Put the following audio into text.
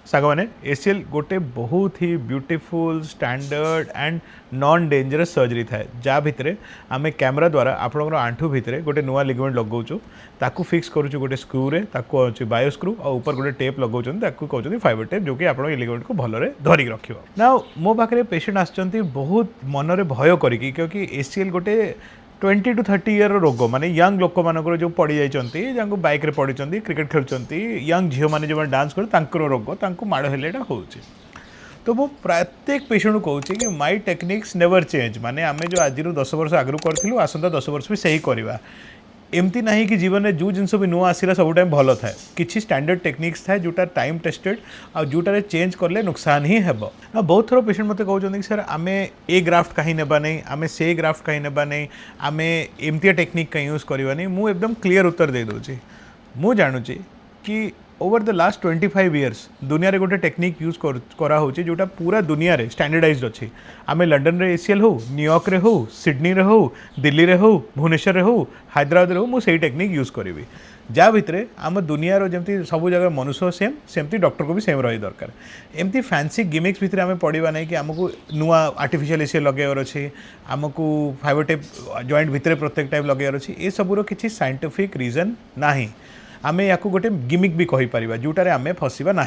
साग मैंने एसीएल गोटे बहुत ही beautiful standard and non dangerous surgery थाए जहाँ भितर आम कैमेरा द्वारा आपंकर आंठू भितर गोटे नुआ लिगमेंट लगाऊँ ताकू फिक्स करूँ गोटे स्क्रूरे बायो स्क्रू और ऊपर गोटे टेप लगाऊँ कहते फाइबर टेप जो कि आप लिगमेंट को भलरे धरिक रख ना मो पाखे पेशेंट आसुँच बहुत मनरे भय करी क्योंकि एसीएल गोटे 20 to 30 ईयर रोग माने यंग लोक मानकर जो पड़ जाइए बाइक रे पड़ी क्रिकेट खेलुंट यंग झील मैंने जो डांस कर रोग माड़ हेले हो तो वो प्रत्येक पेशेंट को कहूँ कि माय टेक्निक्स नेवर चेंज माने आम जो आज 10 वर्ष आगु करूँ आसंता 10 वर्ष भी सही करवा एमती ना कि जीवन में जो जिनस भी नुआ आसला सब टाइम भल थाए किसी स्टैंडर्ड टेक्निक्स थाए जोटा टाइम टेस्टेड आ जोटारे चेंज करले नुकसान ही हेब ना बहुत थर पेशेंट मत कहते कि सर आम ए ग्राफ्ट कहीं नेबा नहीं आम से ग्राफ्ट कहीं नेबा नहीं आम एमती टेक्निक कहीं यूज करवा नहीं मुझे एकदम क्लीयर उत्तर दे दूँ मु जानूँ कि ओवर द लास्ट 25 इयर्स दुनिया रे गोटे टेक्निक यूज करा होची जोटा पूरा दुनिया रे स्टैंडर्डाइज्ड अच्छी आम लंडन रे एसीएल हो न्यूयॉर्क रे हो सिडनी रे हो दिल्ली रे हो भुवनेश्वर रे हो हैदराबाद रे हो मुझे टेक्निक यूज करी जहाँ भितर आम दुनिया जमी सब जगह मनुष्य सेम सेमती डॉक्टर को भी सेम रही दरकार एमती फैंसी गिमिक्स भितर आम पढ़ा नहीं कि आमको नुआ आर्टिफिशियल एसीएल लगेबार अच्छे आमको फाइबर टेप जॉइंट भितर प्रत्येक टाइप लगेबार अच्छे ये सबूर किसी साइंटिफिक रीजन ना आमे या गोटे गिमिक भी कहीपर जोटार आमे फसवा ना।